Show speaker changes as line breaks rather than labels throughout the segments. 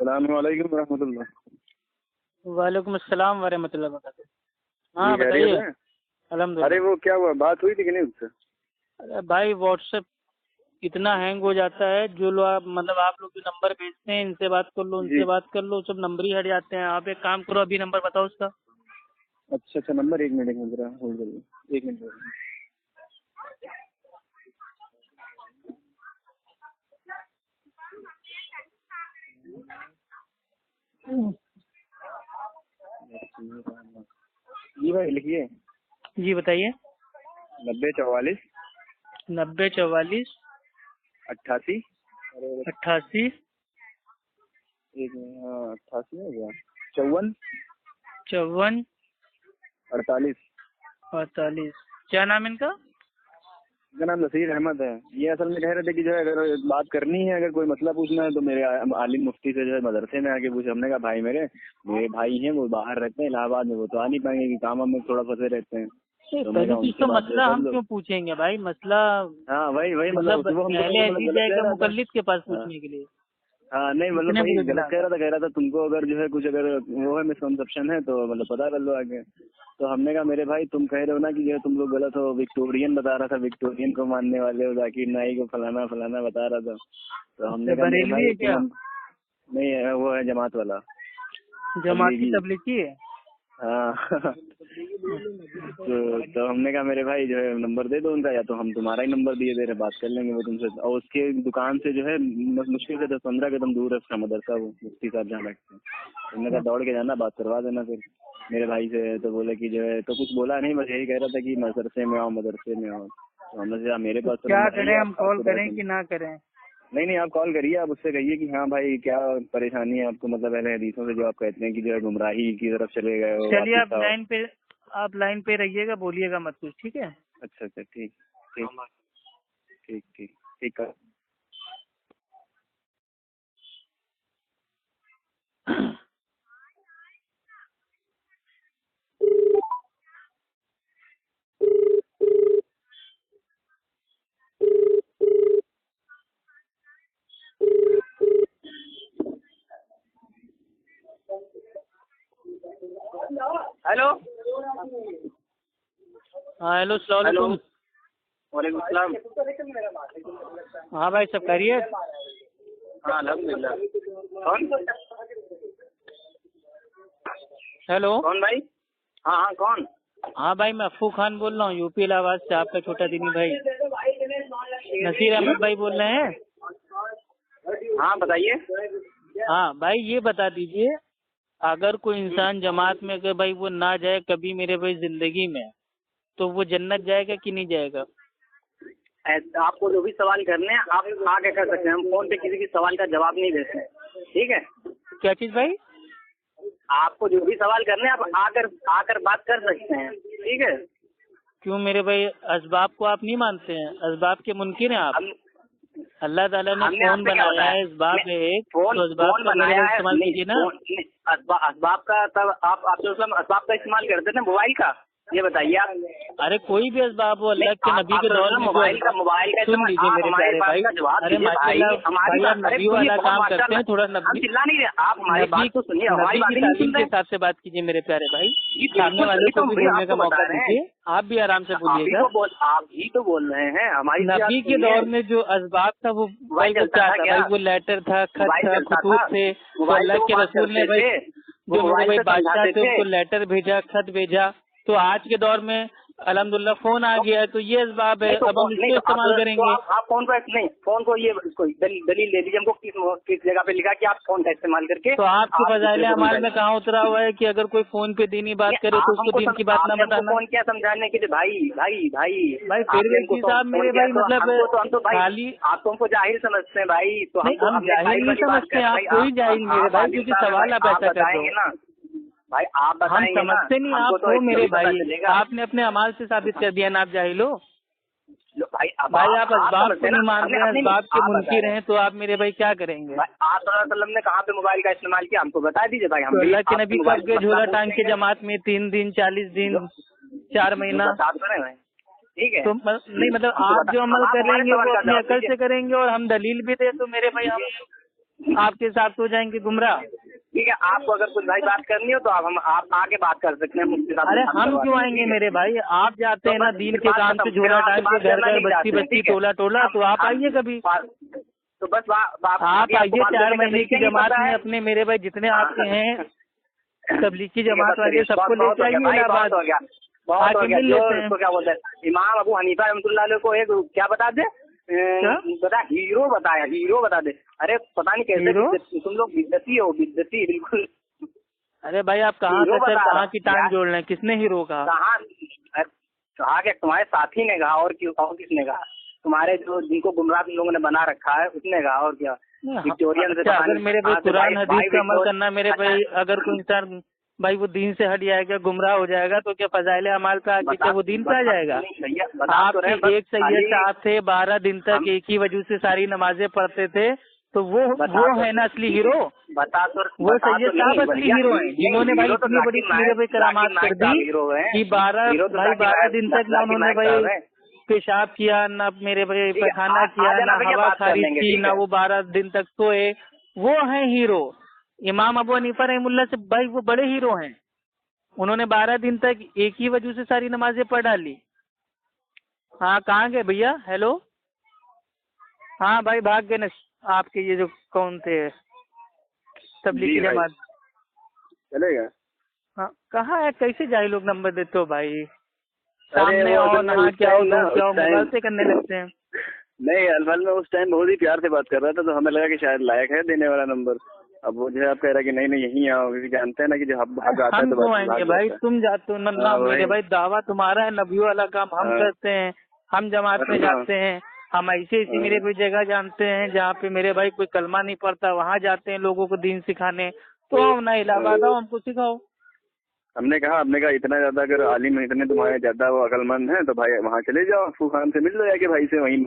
अस्सलामुअलैकुम रहमतुल्लाह।
वालेकुम अस्सलाम वरहमतुल्लाह वबरकातुहू। हाँ
जी
बताइए।
खैरियत है?
अल्हम्दुलिल्लाह।
अरे वो क्या हुआ, बात हुई थी कि नहीं उससे?
अरे भाई व्हाट्सएप इतना हैंग हो जाता है, जो लोग आप लोग जो नंबर भेजते हैं, इनसे बात कर लो
जी।
उनसे बात कर लो, सब नंबर ही हट जाते हैं। आप एक काम करो, अभी नंबर बताओ उसका।
अच्छा अच्छा, नंबर 1 मिनट जरा होल्ड करिए, 1 मिनट। जी भाई लिखिए।
जी बताइए।
9044
9044
88।
88
एक मिनट, हाँ 88 हो गया। 54
54
48।
48। क्या नाम है इनका?
मेरा नाम नसीर अहमद है। ये असल में कह रहे थे कि जो है अगर बात करनी है, अगर कोई मसला पूछना है तो मेरे आलिम मुफ्ती से जो है मदरसे में आके पूछे। हमने कहा भाई मेरे भाई हैं, वो बाहर रहते हैं इलाहाबाद में, वो तो आ नहीं पाएंगे कि काम में थोड़ा फंसे रहते हैं। तो मैं
पहली चीज
उनसे
तो
बात
मसला
कर
हम
लो।
क्यों पूछेंगे भाई? मसला
हाँ वही वही
मतलब
वो हमको
पहले
मतलब
ऐसी
गलत कह
जाएगा
रहा था।
मुकल्लिद के पास
हाँ
पूछने के लिए।
हाँ, नहीं मतलब
इतने
वही
बुरे
गलत
दिमाग
कह
है।
रहा था। कह रहा था तुमको अगर जो है कुछ अगर वो है मिसकंसेप्शन है तो मतलब पता कर लो आगे। तो हमने कहा मेरे भाई तुम कह रहे हो ना कि जो है तुम लोग गलत हो, विक्टोरियन बता रहा था, विक्टोरियन को मानने वाले हो, जाकिर नाई को फलाना फलाना बता रहा था। तो हमने कहा मेरे
बरेलवी
भाई
है क्या?
नहीं वो है जमात वाला,
जमाती
तबलीगी।
तबलीगी है।
हाँ तो हमने कहा मेरे भाई जो है नंबर दे दो उनका, या तो हम तुम्हारा ही नंबर दिए दे रहे, बात कर लेंगे वो तुमसे। और उसके दुकान से जो है मुश्किल से 10-15 कदम दूर है उसका मदरसा, वो मुफ्ती साहब जहाँ बैठते हैं। हमने कहा दौड़ के जाना, बात करवा देना फिर मेरे भाई से। तो बोले कि जो है तो कुछ बोला नहीं, बस यही कह रहा था कि मदरसे में आओ मदरसे में आओ। तो हमने कहा मेरे पास तो
क्या
नंबर है ही,
करें, हम
आप
कॉल
खुदा
करें
से।
कि ना करें?
नहीं आप कॉल करिए, आप उससे कहिए कि हाँ भाई क्या परेशानी है आपको, मतलब पहले हदीसों से जो आप कहते हैं कि जो है गुमराही की तरफ चले गए हो,
चलिए
वापिस आओ।
आप लाइन पे रहिएगा, बोलिएगा मत कुछ, ठीक है?
अच्छा अच्छा, ठीक ठीक ठीक ठीक ठीक है।
हेलो।
हाँ हेलो, अस्सलाम
हेलो।
वालेकुम।
वालेकुम सलाम।
हाँ भाई, सब खैरियत?
हाँ अल्हम्दुलिल्लाह। कौन
हेलो।
कौन भाई? हाँ हाँ कौन?
हाँ भाई, मैं अफू खान बोल रहा हूँ, यूपी इलाहाबाद से, आपका छोटा दीनी भाई नसीर अहमद भाई बोल रहे हैं।
हाँ बताइए।
हाँ भाई, ये बता दीजिए, अगर कोई इंसान जमात में अगर भाई वो ना जाए कभी मेरे भाई जिंदगी में, तो वो जन्नत जाएगा कि नहीं जाएगा?
आपको जो भी सवाल करने हैं आप आके कर सकते हैं, हम फोन पे किसी भी सवाल का जवाब नहीं देते हैं, ठीक है?
क्या चीज भाई?
आपको जो भी सवाल करने हैं आप आकर बात कर सकते हैं, ठीक है?
क्यों मेरे भाई, असबाब को आप नहीं मानते हैं? असबाब के मुनकिर हैं आप?
हम
अल्लाह ताला ने
हमने
फोन
आपसे क्या
बनाया
बताया?
है, असबाब है एक,
फोन
तो असबाब
फोन
का मेरे
बनाया
भाई
है
इस्तेमाल
नहीं,
कीजिए ना।
असबाब का तब आप असबाब का इस्तेमाल करते थे मोबाइल का, ये बताइए आप।
अरे कोई भी असबाब हो, अल्लाह के नबी के दौर में जो
मोबाइल का
सुन लीजिए
आप
मेरे
हमारी
प्यारे
बात
भाई।
का जवाब
अरे
दीजिए भाई,
माशाल्लाह
हमारी
भाई, आप
बात। अरे
नबी
सुनिए,
वाला
बहुत
काम करते हैं, थोड़ा
माशाल्लाह, हम चिल्ला नहीं रहे, आप हमारी
नबी
बात तो सुनिए, हमारी
नबी
बात
की
ही नहीं
तालीम
सुन
के
रहे।
हिसाब से बात कीजिए मेरे प्यारे भाई।
जी
सामने
बिल्कुल,
वाले
तभी
को
तो
भी
भैया
बोलने का
आपको
मौका
बता रहे हैं।
दीजिए, आप भी आराम से बोलिएगा।
आप ही तो बोल रहे हैं, हमारी
नबी के दौर में जो असबाब था वो भाई, वो क्या था भाई? वो लेटर था, खत
मोबाइल
था,
चलता
खतूत
था,
थे। तो
मोबाइल
अल्लाह
से वो
के
बात
रसूल ने
करते
भाई,
थे, वो
जो मेरे
मोबाइल
भाई
से
बादशाह
समझाते
थे
थे।
उनको लेटर भेजा, खत भेजा। तो आज के दौर में अल्हम्दुलिल्लाह फोन आ गया है, तो ये असबाब है,
नहीं तो
अब हम
नहीं
इसको
तो
इस्तेमाल करेंगे।
आप फोन को नहीं, फोन को ये कोई दलील दे दीजिए हमको, किस जगह पे लिखा कि आप फोन का इस्तेमाल करके
तो आपके
आप
फजाइल
दूसरे को
अमाल
मोबाइल।
में कहाँ उतरा हुआ है कि अगर कोई फोन पे दीनी बात करे तो उसको दीन की बात ना
आपने हमको
बताना?
फोन किया समझाने के लिए भाई भाई भाई
भाई फिर भी चीज साहब मेरे भाई, मतलब
हम तो भाई
खाली
आप तो हमको जाहिल समझते हैं भाई, तो
नहीं, हम जाहिल नहीं समझते, आप कोई जाहिल मेरे भाई, क्योंकि सवाल आप ऐसा कर रहे हो।
ना भाई, आप
हम
बताएंगे ना,
समझते नहीं,
हमको
आप
तो
हो मेरे
पता
भाई,
चलेगा।
आपने अपने अमाल से साबित कर दिया ना आप जाहिल हो।
भाई
भाई आप असबाब
समझते
को
हैं
नहीं
ना,
मान रहे हैं, असबाब के
आप
मुनकिर हैं, तो आप मेरे भाई क्या करेंगे?
भाई आप सल्लल्लाहु अलैहि वसल्लम ने कहाँ पे मोबाइल का इस्तेमाल किया हमको बता दीजिए भाई, हम
तो
भी
अल्लाह के
आपसे
नबी
मोबाइल
कब
का
के
मसला
झोला टांग के
पूछेंगे।
जमात में 3 दिन 40 दिन 4 महीना।
बता तो रहे हैं, ठीक है?
तो नहीं मतलब
हमको
आप
बता,
जो अमल
आप हमारे
करेंगे
सवाल
वो
का
अपनी
जवाब
अकल
दीजिए।
से करेंगे, और हम दलील भी दे तो मेरे भाई हम आपके साथ हो जाएंगे गुमराह।
ठीक है, आपको अगर कुछ भाई बात करनी हो तो आप आके बात कर सकते हैं मुफ्ती साहब।
अरे हम क्यों आएंगे मेरे भाई, आप जाते हैं ना दीन के काम से, झोला टांग के घर घर बस्ती बस्ती टोला टोला, तो आप आइए कभी।
तो बस
आप आइए 4 महीने की जमात में अपने मेरे भाई जितने आपके हैं तबलीग की जमात वाले सबको लेके आइए इलाहाबाद, आके मिल लेते हैं।
क्या बोलते हैं इमाम अबू हनीफा रहमतुल्लाह अलैह को एक क्या बता दे, बता हीरो बताया, हीरो बता दे। अरे पता नहीं कैसे तुम लोग बिद्दती हो, बिद्दती बिल्कुल।
अरे भाई आप कहाँ से सर, कहाँ की टांग जोड़ रहे हैं, किसने हीरो कहा?
कहा के तुम्हारे साथी ने कहा, और क्यों, और किसने कहा? तुम्हारे जो जिनको गुमराह तुम लोगों ने बना रखा है उसने कहा, और क्या? विक्टोरियन से
अगर मेरे भाई कुरान हदीस का अमल करना मेरे भाई, अगर कोई इंसान भाई वो दीन से हट जाएगा, गुमराह हो जाएगा, तो क्या फजाइल अमाल पे आके क्या वो दीन पे आ जाएगा? आपके एक सैयद साहब थे 12 दिन तक एक ही वजह से सारी नमाजें पढ़ते थे, तो वो है ना असली हीरो? वो सैयद साहब असली हीरो हैं, जिन्होंने भाई इतनी बड़ी मेरे भाई करामात कर दी कि 12 दिन तक ना उन्होंने भाई पेशाब किया, ना मेरे भाई पैखाना किया, ना हवा खारिज की, ना वो 12 दिन तक सोए। वो है हीरो। इमाम अबू हनीफा रहमुल्लाह से भाई वो बड़े हीरो हैं, उन्होंने 12 दिन तक एक ही वजह से सारी नमाजें पढ़ डाली। हाँ कहाँ गए भैया? हेलो, हाँ भाई भाग गए ना आपके ये जो कौन थे तबलीग की जमात,
चलेगा?
हाँ कहाँ है, कैसे जाए लोग नंबर देते हो भाई? सामने आओ, नहा के आओ, दूर के आओ, मोबाइल से करने लगते हैं।
नहीं असल में उस टाइम बहुत ही प्यार से बात कर रहा था, तो हमें लगा कि शायद लायक है देने वाला नंबर। अब वो जो है आप कह रहा है कि नहीं नहीं यहीं आओ, क्योंकि जानते हैं ना कि जो हम भाग आता है
हम
तो
क्यों आएंगे भाई, तुम जाते हो ना मेरे भाई, दावा तुम्हारा है, नबियों वाला काम हम करते हैं, हम जमात में जाते हैं, हम ऐसी मेरे भाई जगह जानते हैं जहाँ पे मेरे भाई कोई कलमा नहीं पढ़ता, वहाँ जाते हैं लोगों को दीन सिखाने। तो आओ ना इलाहाबाद आओ, हमको सिखाओ।
हमने कहा इतना ज्यादा अगर आलिम इतने तुम्हारे ज्यादा वो अकलमंद हैं तो भाई वहाँ चले जाओ, फूखान से मिल लो जाके भाई से, वहीं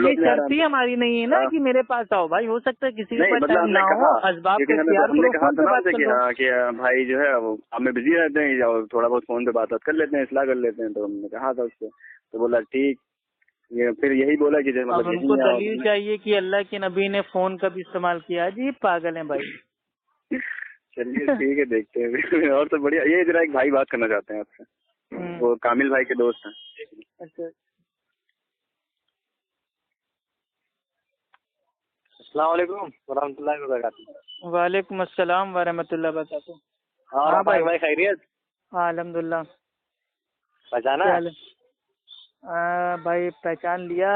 ये शर्त ही हमारी नहीं है ना कि मेरे पास आओ भाई, हो सकता है किसी के पास टाइम ना हो, असबाब का इख्तियार करो, फोन पे बात कर लो।
कि भाई जो है वो हमें बिजी रहते हैं, जाओ थोड़ा बहुत फोन पे बात कर लेते हैं, इस्लाह कर लेते हैं। तो हमने कहा था उससे, तो बोला ठीक। ये फिर यही बोला कि
अब हमको दलील चाहिए कि अल्लाह के नबी ने फोन कब इस्तेमाल किया। जी पागल है भाई।
चलिए ठीक है, देखते हैं। और तो बढ़िया। ये जरा एक भाई बात करना चाहते हैं आपसे, वो कामिल भाई के दोस्त हैं।
अच्छा,
अस्सलाम वालेकुम वरहमतुल्लाहि वबरकातुहू।
वालेकुम अस्सलाम वरहमतुल्लाहि वबरकातुहू।
हाँ भाई खैरियत?
हाँ अल्हम्दुलिल्लाह।
पहचाना?
भाई पहचान लिया,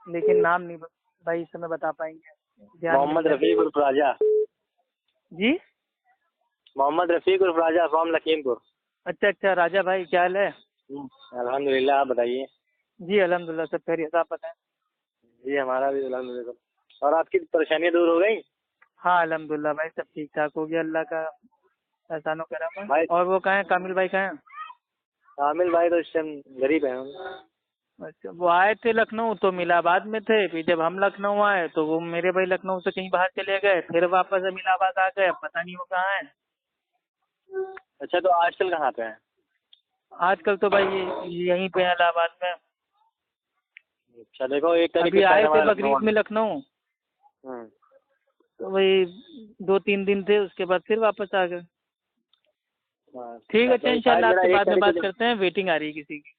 लेकिन नाम नहीं भाई इस समय बता पाएंगे।
मोहम्मद रफीक उर्फ राजा।
जी
मोहम्मद रफीक उर्फ राजा फ्रॉम लखीमपुर।
अच्छा राजा भाई, क्या हाल है?
अल्हम्दुलिल्लाह, आप बताइए।
जी अल्हम्दुलिल्लाह, सब खैरियत, आप बताएं?
जी हमारा भी अल्हम्दुलिल्लाह। और आपकी परेशानियाँ दूर हो गई?
हाँ अल्हम्दुलिल्लाह भाई, सब ठीक ठाक हो गया, अल्लाह का एहसान करम है। और वो कहाँ है, कामिल भाई कहाँ है?
कामिल भाई तो इस टाइम गरीब है।
अच्छा, वो आए थे लखनऊ तो इलाहाबाद में थे, फिर जब हम लखनऊ आए तो वो मेरे भाई लखनऊ से कहीं बाहर चले गए, फिर वापस हम इलाहाबाद आ गए, पता नहीं वो कहाँ है।
अच्छा, तो आजकल कहाँ पे हैं?
आजकल तो भाई यहीं पे है इलाहाबाद में।
अच्छा देखो, एक
अभी आए थे बकरीद में लखनऊ, तो वही 2-3 दिन थे, उसके बाद फिर वापस आ गए। ठीक है, इंशाल्लाह आपसे बाद में बात करते हैं, वेटिंग आ रही है किसी की।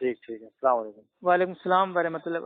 ठीक है, अस्सलाम वालेकुम।
वालेकुम सलाम वरहमतुल्लाह।